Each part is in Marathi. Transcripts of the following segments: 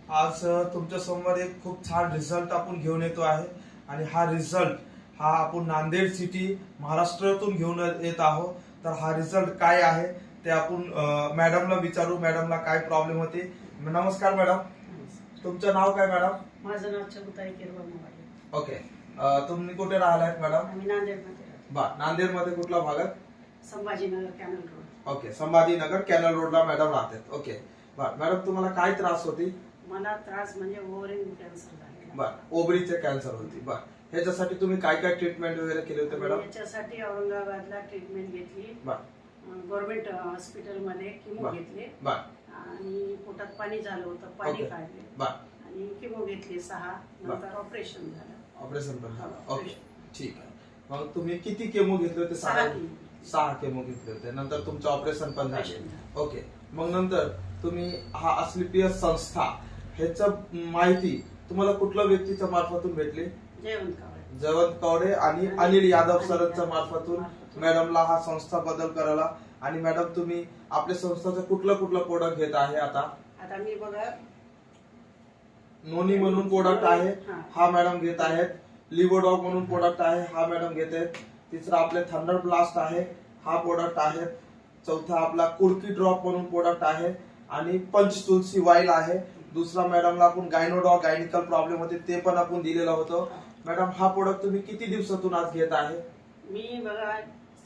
आज तुमच्या समोर एक खूप छान रिझल्ट आपण घेऊन येतो आहे आणि हा रिझल्ट हा आपण नांदेड सिटी महाराष्ट्रातून घेऊन येत आहोत। तर हा रिझल्ट काय आहे ते आपण मॅडमला विचारू, मॅडमला काय प्रॉब्लेम होते। नमस्कार मॅडम, तुमचं नाव काय मॅडम? माझं नाव चबुताई किरवा मोवाडे। ओके, तुम्ही कुठे राहिलात मॅडम? आम्ही नांदेडमध्ये राहतो। बा नांदेड मध्ये कुठल्या भागात? Sambhajinagar canal road. Okay, Sambhajinagar canal रोडला मॅडम राहतात। ओके बा मॅडम, तुम्हाला काय त्रास होती? मला त्रास म्हणजे ओव्हरिंग कॅन्सर झालेला। बर, ओव्हरीचे कॅन्सर होती। बर, ह्याच्यासाठी तुम्ही काय काय ट्रीटमेंट वगैरे केले होते मॅडम? याच्यासाठी औरंगाबादला ट्रीटमेंट घेतली। बर, गव्हर्नमेंट हॉस्पिटलमध्ये किमो घेतले बर, आणि पोटात पाणी झालं होतं, पाणी काढले बर, आणि किमो घेतली 6, नंतर ऑपरेशन झालं। ऑपरेशन पण झालं। हो, ओके, ठीक आहे। मग तुम्ही किती केमो घेतले होते? 6 केमो घेतले होते। नंतर तुमचं ऑपरेशन पण झाले। ओके, मग नंतर तुम्ही हा अस्क्लेपियस संस्था ह्याचं माहिती तुम्हाला कुठल्या व्यक्तीच्या मार्फतून भेटली? जयवंत कवडे आणि अनिल यादव सरांच्या मार्फतून मॅडमला हा संस्था बदल करायला। आणि मॅडम, तुम्ही आपल्या संस्थाचं कुठलं प्रोडक्ट घेत आहे आता? मी बघा, नोनी म्हणून प्रोडक्ट आहे, हा मॅडम घेत आहेत। लिव्होडॉग म्हणून प्रोडक्ट आहे, हा मॅडम घेत आहेत। तिसरा आपले थंडर ब्लास्ट आहे, हा प्रोडक्ट आहे। चौथा आपला कुडकी ड्रॉप म्हणून प्रोडक्ट आहे आणि पंच तुलसी वाईल आहे। दुसरा मॅडमला आपण गायनोडॉग गायनिकल प्रॉब्लेम होते ते पण आपण दिलेलं होतं। मॅडम, हा प्रोडक्ट तुम्ही किती दिवसातून आज घेत आहे? मी बघा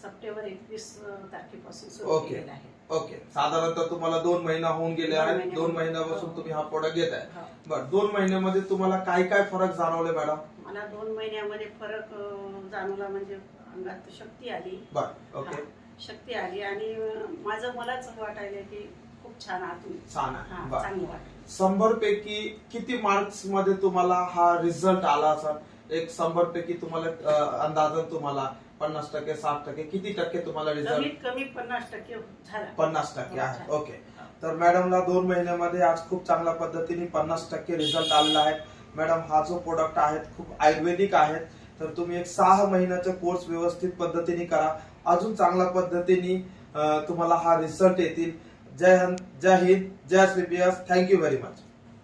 सप्टेंबर 21 तारखेपासून सुरू केलेला आहे। ओके, साधारणतः तुम्हाला 2 महिना होऊन गेले आहेत। 2 महिन्यापासून तुम्ही हा प्रोडक्ट घेत आहे। बरं, 2 महिन्यामध्ये तुम्हाला काय काय फरक जाणवले मॅडम? मला 2 महिन्यामध्ये फरक जाणवला, म्हणजे अंगात शक्ती आली। बरं, ओके, शक्ती आली आणि मलाच वाटायला की खूप छान आतून छान आहे। चांगलं वाटलं। 100 पैकी किती मार्क्स मध्ये तुम्हाला हा रिझल्ट आला असा? एक 100 पैकी तुम्हाला अंदाजन तुम्हाला 50%, 60%, किती टक्के तुम्हाला रिझल्ट? कमी 50% झाला। 50% आहे। ओके, तर मॅडमला 2 महिन्यामध्ये आज खूप चांगल्या पद्धतीने 50% रिझल्ट आलेला आहे। मॅडम, हा जो प्रोडक्ट आहे खूप आयुर्वेदिक आहे, तर तुम्ही एक 6 महिन्याचा कोर्स व्यवस्थित पद्धतीने करा, अजून चांगल्या पद्धतीने तुम्हाला हा रिझल्ट येतील। जय हिंद, जय अस्क्लेपियस। Thank you very much.